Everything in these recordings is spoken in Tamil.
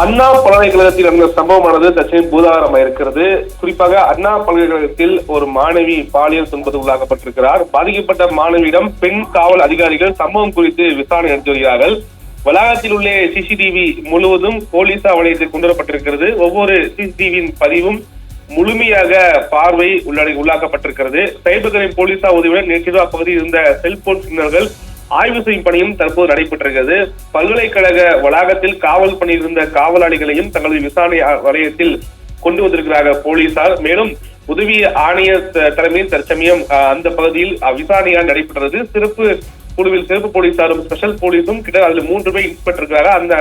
அண்ணா பல்கலைக்கழகத்தில் நடந்த சம்பவமானது தற்சமயம் பூதாகரமாக இருக்கிறது. குறிப்பாக அண்ணா பல்கலைக்கழகத்தில் ஒரு மாணவி பாலியல் துன்பத்துக்கு உள்ளாக்கப்பட்டிருக்கிறார். பாதிக்கப்பட்ட மாணவியிடம் பெண் காவல் அதிகாரிகள் சம்பவம் குறித்து விசாரணை நடத்தி வருகிறார்கள். வளாகத்தில் உள்ள சிசிடிவி முழுவதும் போலீசார் வளையத்தில் கொண்டு வரப்பட்டிருக்கிறது. ஒவ்வொரு சிசிடிவியின் பதிவும் முழுமையாக பார்வை உள்ளாக்கப்பட்டிருக்கிறது. சைபர் கிரைம் போலீசார் உதவியுடன் நேற்று அப்பகுதியில் இருந்த செல்போன் சிக்னல்கள் ஆய்வு செய்யும் பணியும் தற்போது நடைபெற்றிருக்கிறது. பல்கலைக்கழக வளாகத்தில் காவல் பணியில் இருந்த காவலாளிகளையும் தங்களது விசாரணை வலயத்தில் கொண்டு வந்திருக்கிறார்கள் போலீசார். மேலும் உதவி ஆணையர் தலைமையில் தற்சமயம் அந்த பகுதியில் விசாரணையாக நடைபெற்றது. சிறப்பு போலீசாரும் ஸ்பெஷல் போலீஸும் கிட்ட அதுல 3 பேர் இன்ஸ்பெக்டர் இருக்கிறார்கள். அந்த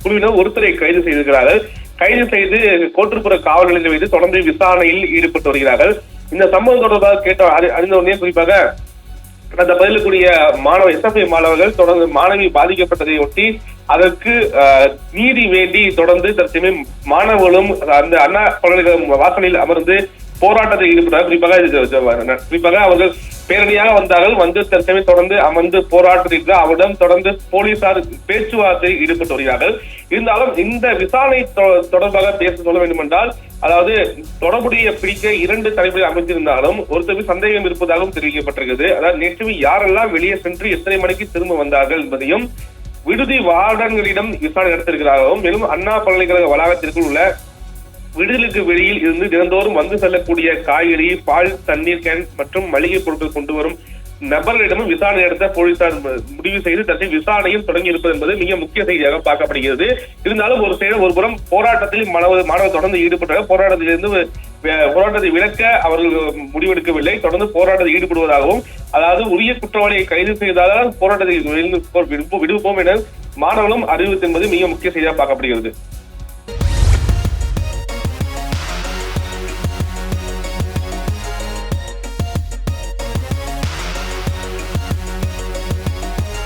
குழுவினர் ஒருத்தரை கைது செய்திருக்கிறார்கள். கைது செய்து கோட்டுப்புற காவல் நிலையம் வைத்து தொடர்ந்து விசாரணையில் ஈடுபட்டு வருகிறார்கள். இந்த சம்பவம் தொடர்பாக அறிந்த உடனே குறிப்பாக அந்த பதிலக்கூடிய எஸ்எஃப்ஐ மாணவர்கள் தொடர்ந்து மாணவி பாதிக்கப்பட்டதை ஒட்டி அதற்கு நீதி வேண்டி தொடர்ந்து தற்சமயம் மாணவர்களும் அந்த அண்ணா பல்கலைக்கழக வாசலில் அமர்ந்து போராட்டத்தில் ஈடுபட்டார். குறிப்பாக அவர்கள் பேரணியாக வந்தார்கள். வந்து தற்சமயம் தொடர்ந்து அமர்ந்து போராட்டத்தில் அவரிடம் தொடர்ந்து போலீசார் பேச்சுவார்த்தையில் ஈடுபட்டு வருகிறார்கள். இருந்தாலும் இந்த விசாரணை தொடர்பாக பேச சொல்ல வேண்டும் என்றால், அதாவது தொடர்புடைய பிடிக்க 2 தலைவர்கள் அமைந்திருந்தாலும் ஒருத்தருக்கு சந்தேகம் இருப்பதாகவும் தெரிவிக்கப்பட்டிருக்கிறது. அதாவது நேற்று யாரெல்லாம் வெளியே சென்று எத்தனை மணிக்கு திரும்ப வந்தார்கள் என்பதையும் விடுதி வார்டன்களிடம் விசாரணை நடத்திருக்கிறார்களும், மேலும் அண்ணா பல்கலைக்கழக வளாகத்திற்குள் உள்ள விடுதலுக்கு வெளியில் இருந்து தினந்தோறும் வந்து செல்லக்கூடிய காய்கறி, பால், தண்ணீர் கேன் மற்றும் மளிகை பொருட்கள் கொண்டு வரும் நபர்களிடமும் விசாரணை நடத்த போலீசார் முடிவு செய்து தன்னை விசாரணையும் தொடங்கி இருப்பது என்பது மிக முக்கிய செய்தியாக பார்க்கப்படுகிறது. இருந்தாலும் ஒரு புறம் போராட்டத்தில் மாணவர் தொடர்ந்து ஈடுபட்டார்கள். போராட்டத்தை விளக்க அவர்கள் முடிவெடுக்கவில்லை. தொடர்ந்து போராட்டத்தில் ஈடுபடுவதாகவும், அதாவது உரிய குற்றவாளியை கைது செய்தால் போராட்டத்தை விடுப்போம் என மாணவர்களும் அறிவித்து என்பது மிக முக்கிய செய்தியாக பார்க்கப்படுகிறது.